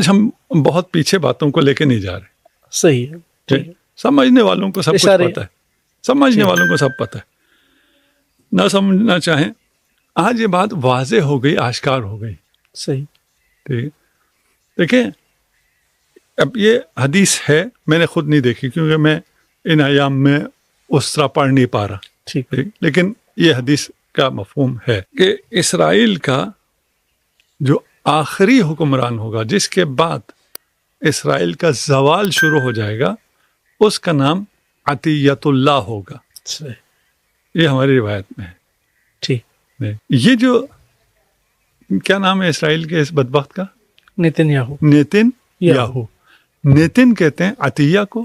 ہم بہت پیچھے باتوں کو لے کے نہیں جا رہے. صحیح ہے, ٹھیک ہے. سمجھنے والوں کو سب کچھ پتہ ہے, سمجھنے والوں کو سب پتہ ہے. نہ سمجھنا چاہیں, آج یہ بات واضح ہو گئی, آشکار ہو گئی. صحیح. ٹھیک. دیکھیں اب یہ حدیث ہے, میں نے خود نہیں دیکھی کیونکہ میں ان ایام میں اس طرح پڑھ نہیں پا رہا. ٹھیک. لیکن یہ حدیث کا مفہوم ہے کہ اسرائیل کا جو آخری حکمران ہوگا, جس کے بعد اسرائیل کا زوال شروع ہو جائے گا, اس کا نام عطیت اللہ ہوگا. یہ ہماری روایت میں ہے. ٹھیک. یہ جو کیا نام ہے اسرائیل کے اس بدبخت کا؟ نیتن یاہو. نیتن یاہو. نیتن کہتے ہیں عطیہ کو,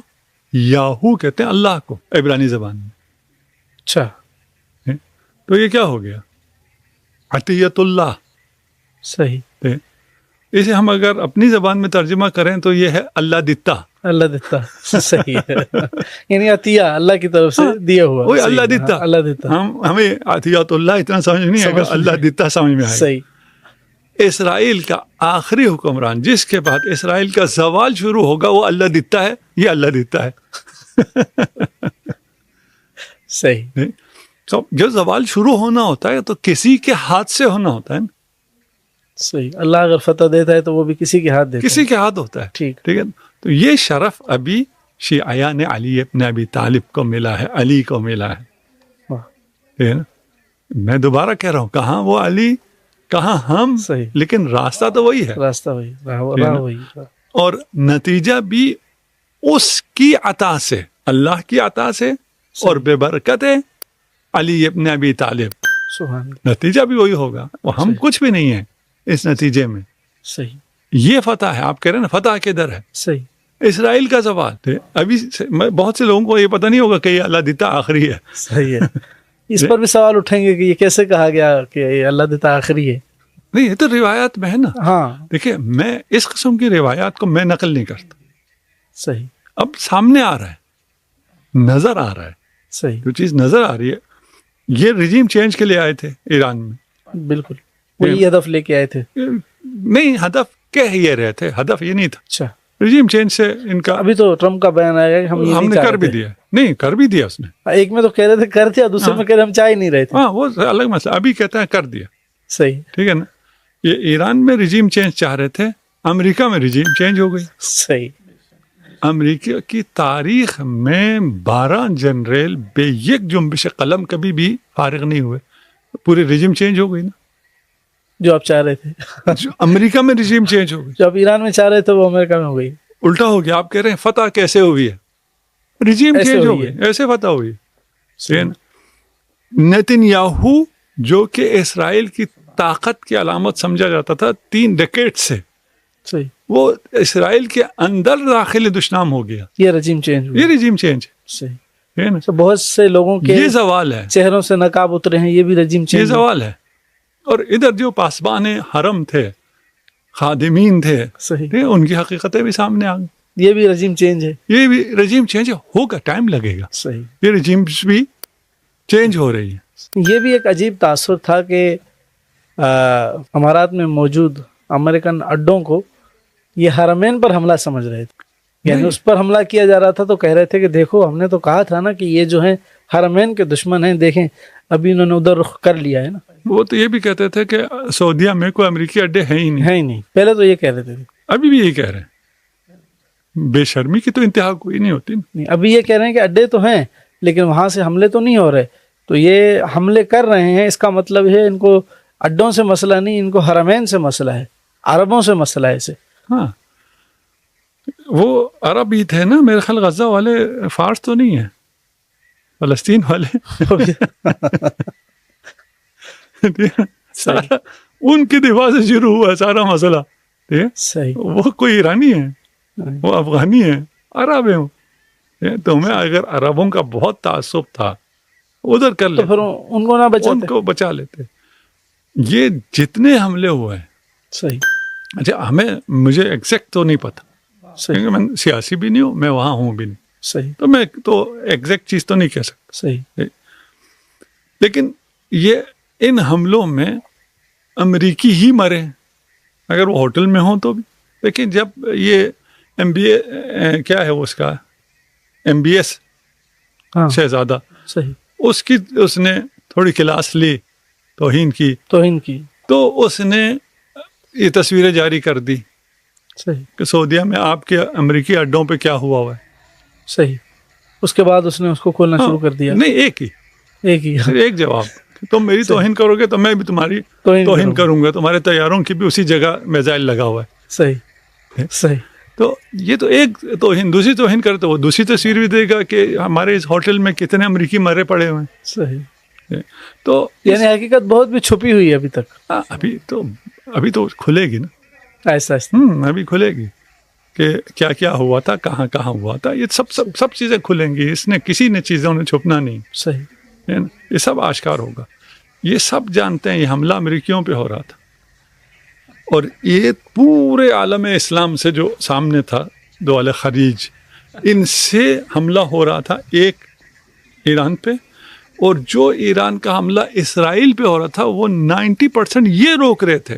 یاہو کہتے ہیں اللہ کو عبرانی زبان میں. اچھا. تو یہ کیا ہو گیا؟ عطیت اللہ. صحیح. اسے ہم اگر اپنی زبان میں ترجمہ کریں تو یہ ہے اللہ دیتا. اللہ دیتا. صحیح ہے. یعنی عطیہ اللہ کی طرف سے دیا ہوا. وہی اللہ دیتا. اللہ دیتا. ہمیں عطیت اللہ اتنا سمجھ نہیں آئے گا, اللہ دیتا سمجھ میں آئے گا. صحیح. اسرائیل کا آخری حکمران جس کے بعد اسرائیل کا زوال شروع ہوگا وہ اللہ دیتا ہے. یہ اللہ دیتا ہے. صحیح. تو جو زوال شروع ہونا ہوتا ہے تو کسی کے ہاتھ سے ہونا ہوتا ہے نا. صحیح. اللہ اگر فتح دیتا ہے تو وہ بھی کسی کے ہاتھ دیتا ہے. کسی کے ہاتھ ہوتا ہے. ٹھیک. ٹھیک ہے. تو یہ شرف ابھی شیعیان علی ابن ابی طالب کو ملا ہے, علی کو ملا ہے. ٹھیک ہے نا. میں دوبارہ کہہ رہا ہوں, کہاں وہ علی, کہاں ہم. صحیح. لیکن راستہ تو وہی ہے. راستہ وہی, راہ وہی. اور نتیجہ بھی اس کی عطا سے, اللہ کی عطا سے, اور بے برکت ہے علی ابن ابی طالب. سبحان. نتیجہ بھی وہی ہوگا. وہ ہم کچھ بھی نہیں ہیں اس نتیجے میں. صحیح. یہ فتح ہے. آپ کہہ رہے ہیں نا فتح کدھر ہے؟ صحیح. اسرائیل کا زوال. ابھی بہت سے لوگوں کو یہ پتہ نہیں ہوگا کہ یہ اللہ دیتا آخری ہے. صحیح ہے. اس پر بھی سوال اٹھیں گے کہ یہ کیسے کہا گیا کہ یہ اللہ دیتا آخری ہے؟ نہیں, یہ تو روایات میں ہے نا. ہاں. دیکھیں میں اس قسم کی روایات کو میں نقل نہیں کرتا. صحیح. اب سامنے آ رہا ہے, نظر آ رہا ہے. صحیح. جو چیز نظر آ رہی ہے, یہ رجیم چینج کے لیے آئے تھے ایران میں. بالکل وہی ہدف لے کے آئے تھے. نہیں, ہدف کہہ یہ رہے تھے, ہدف یہ نہیں تھا. اچھا. رجیم چینج سے ان کا ابھی تو ٹرمپ کا بیان آیا کہ ہم نے کر بھی دیا. نہیں, کر بھی دیا اس نے. ایک میں تو کہہ رہے تھے کر دیا, دوسرے میں کہہ رہے ہم چاہ ہی نہیں رہے تھے. ہاں, وہ الگ مسئلہ. ابھی کہتا ہے کر دیا. صحیح. ٹھیک ہے نا. یہ ایران میں رجیم چینج چاہ رہے تھے, امریکہ میں رجیم چینج ہو گئی. صحیح. امریکہ کی تاریخ میں 12 جنرل بے یک جنبش قلم کبھی بھی فارغ نہیں ہوئے. پورے رجیم چینج ہو گئی نا. جو آپ چاہ رہے تھے. امریکہ میں رجیم چینج ہو گئی. جو آپ ایران میں چاہ رہے تھے وہ امریکہ میں ہو گئی. الٹا ہو گیا. آپ کہہ رہے ہیں فتح کیسے ہوئی ہے؟ رجیم چینج ہو گئی, ایسے فتح ہوئی. نیتن یاہو جو کہ اسرائیل کی طاقت کی علامت سمجھا جاتا تھا 3 ڈیکیڈ سے, صحیح, وہ اسرائیل کے اندر داخل دشنام ہو گیا. یہ رجیم چینج. یہ رجیم چینج. صحیح. بہت سے لوگوں کے یہ زوال ہے, چہروں سے نقاب اترے ہیں, یہ بھی رجیم چینج. یہ زوال ہے. اور ادھر جو پاسبان حرم تھے, خادمین تھے, صحیح, ان کی حقیقتیں بھی سامنے آ گئی. یہ بھی رجیم چینج ہے. یہ بھی رجیم چینج ہوگا, ٹائم لگے گا. صحیح. یہ رجیم بھی چینج ہو رہی ہے. یہ بھی ایک عجیب تاثر تھا کہ امارات میں موجود امریکن اڈوں کو یہ حرمین پر حملہ سمجھ رہے تھے. یعنی اس پر حملہ کیا جا رہا تھا تو کہہ رہے تھے کہ دیکھو ہم نے تو کہا تھا نا کہ یہ جو ہیں حرمین کے دشمن ہیں, دیکھیں ابھی انہوں نے ادھر رخ کر لیا ہے نا. وہ تو یہ بھی کہتے تھے کہ سعودیہ میں کوئی امریکی اڈے ہیں ہی نہیں. ہے ہی نہیں. پہلے تو یہ کہہ رہے تھے, ابھی بھی یہی کہہ رہے ہیں. بے شرمی کی تو انتہا کوئی نہیں ہوتی. ابھی یہ کہہ رہے ہیں کہ اڈے تو ہیں لیکن وہاں سے حملے تو نہیں ہو رہے. تو یہ حملے کر رہے ہیں, اس کا مطلب ہے ان کو اڈوں سے مسئلہ نہیں, ان کو حرمین سے مسئلہ ہے, عربوں سے مسئلہ ہے اسے. ہاں, وہ عرب ہی تھے نا میرے خیال. غزہ والے فارس تو نہیں ہیں, فلسطین والے. سارا ان کے دفاع سے شروع ہوا ہے سارا مسئلہ. صحیح. وہ کوئی ایرانی ہے, وہ افغانی ہے, عرب ہے. تمہیں اگر عربوں کا بہت تعصب تھا ادھر کر لیتے, پھر ان کو نہ بچاتے, ان کو بچا لیتے. یہ جتنے حملے ہوئے ہیں. صحیح. اچھا, مجھے ایگزیکٹ تو نہیں پتا, کیونکہ میں سیاسی بھی نہیں ہوں, میں وہاں ہوں بھی نہیں. صحیح. تو میں تو ایگزیکٹ چیز تو نہیں کہہ سکتا. صحیح. لیکن یہ ان حملوں میں امریکی ہی مرے, اگر وہ ہوٹل میں ہوں تو بھی. لیکن جب یہ MBA کیا ہے وہ اس کا MBS ہاں شہزادہ صحیح اس نے تھوڑی کلاس لی توہین کی تو اس نے یہ تصویریں جاری کر دی صحیح کہ سعودیہ میں آپ کے امریکی اڈوں پہ کیا ہوا ہے. صحیح. اس کے بعد اس نے اس کو کھولنا شروع کر دیا. نہیں ایک جواب تم میری توہین کرو گے تو میں بھی تمہاری توہین کروں گا. تمہارے طیاروں کی بھی اسی جگہ میزائل لگا ہوا ہے. صحیح. تو یہ تو ایک توہین. دوسری توہین کرے تو وہ دوسری تصویر بھی دے گا کہ ہمارے اس ہوٹل میں کتنے امریکی مرے پڑے ہوئے ہیں. صحیح. تو یعنی حقیقت بہت بھی چھپی ہوئی ہے ابھی تک. ابھی تو کھلے گی نا ایسا. ابھی کھلے گی کہ کیا کیا ہوا تھا, کہاں کہاں ہوا تھا. یہ سب چیزیں کھلیں گی. اس نے کسی نے چیزوں نے چھپنا نہیں. صحیح. یہ سب آشکار ہوگا. یہ سب جانتے ہیں یہ حملہ امریکیوں پہ ہو رہا تھا اور یہ پورے عالم اسلام سے جو سامنے تھا دول خلیج ان سے حملہ ہو رہا تھا ایک ایران پہ, اور جو ایران کا حملہ اسرائیل پہ ہو رہا تھا وہ 90% یہ روک رہے تھے.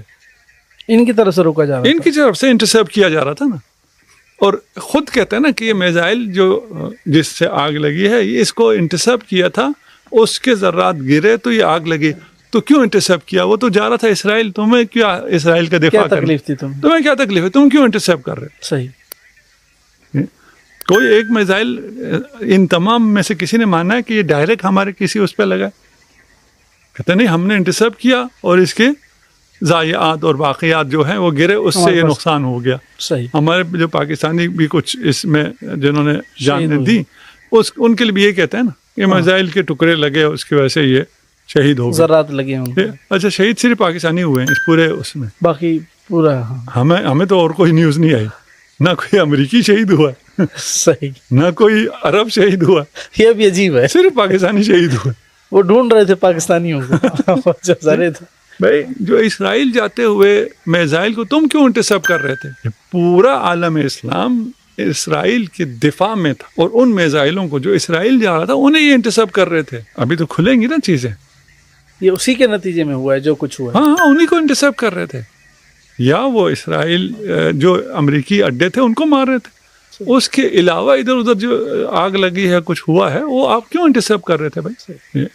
ان کی طرف سے روکا جا رہا ان کی طرف سے انٹرسیپٹ کیا جا رہا تھا نا. اور خود کہتے ہیں نا کہ یہ میزائل جو جس سے آگ لگی ہے یہ اس کو انٹرسیپٹ کیا تھا, اس کے ذرات گرے تو یہ آگ لگی. تو کیوں انٹرسیپٹ کیا؟ وہ تو جا رہا تھا اسرائیل. تمہیں کیا اسرائیل کا دفاع کیا تکلیف تھی تمہیں کیا تکلیف ہے؟ تم کیوں انٹرسیپٹ کر رہے؟ صحیح. کوئی ایک میزائل ان تمام میں سے کسی نے مانا ہے کہ یہ ڈائریکٹ ہمارے کسی اس پہ لگا؟ کہتے نہیں, ہم نے انٹرسیپٹ کیا اور اس کے ضائعات اور باقیات جو ہیں وہ گرے, اس سے یہ نقصان ہو گیا. صحیح. ہمارے جو پاکستانی بھی کچھ اس میں جنہوں نے جانیں دی ان کے لیے بھی یہ کہتے ہیں نا کہ میزائل کے ٹکڑے لگے اس کی وجہ سے یہ شہید ہو گئے. ذرات لگے ہوں. اچھا, شہید صرف پاکستانی ہوئے ہیں اس پورے اس میں, باقی پورا ہمیں تو اور کوئی نیوز نہیں آئی. نہ کوئی امریکی شہید ہوا صحیح, نہ کوئی عرب شہید ہوا. یہ بھی عجیب ہے, صرف پاکستانی شہید ہوئے. وہ ڈھونڈ رہے تھے پاکستانیوں کو بھائی جو اسرائیل جاتے ہوئے میزائل کو تم کیوں انٹرسیپٹ کر رہے تھے؟ پورا عالم اسلام اسرائیل کے دفاع میں تھا اور ان میزائلوں کو جو اسرائیل جا رہا تھا انہیں یہ انٹرسیپٹ کر رہے تھے. ابھی تو کھلیں گی نا چیزیں. یہ اسی کے نتیجے میں ہوا ہے جو کچھ ہوا. ہاں انہیں کو انٹرسیپٹ کر رہے تھے, یا وہ اسرائیل جو امریکی اڈے تھے ان کو مار رہے تھے. اس کے علاوہ ادھر ادھر جو آگ لگی ہے کچھ ہوا ہے وہ آپ کیوں انٹرسیپٹ کر رہے تھے بھائی؟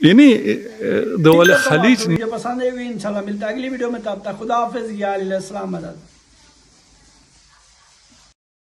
انہیں دول خلیج پسند ہے انشاءاللہ ملتا ہے اگلی ویڈیو میں. تب تک خدا حافظ. یا علیہ السلام.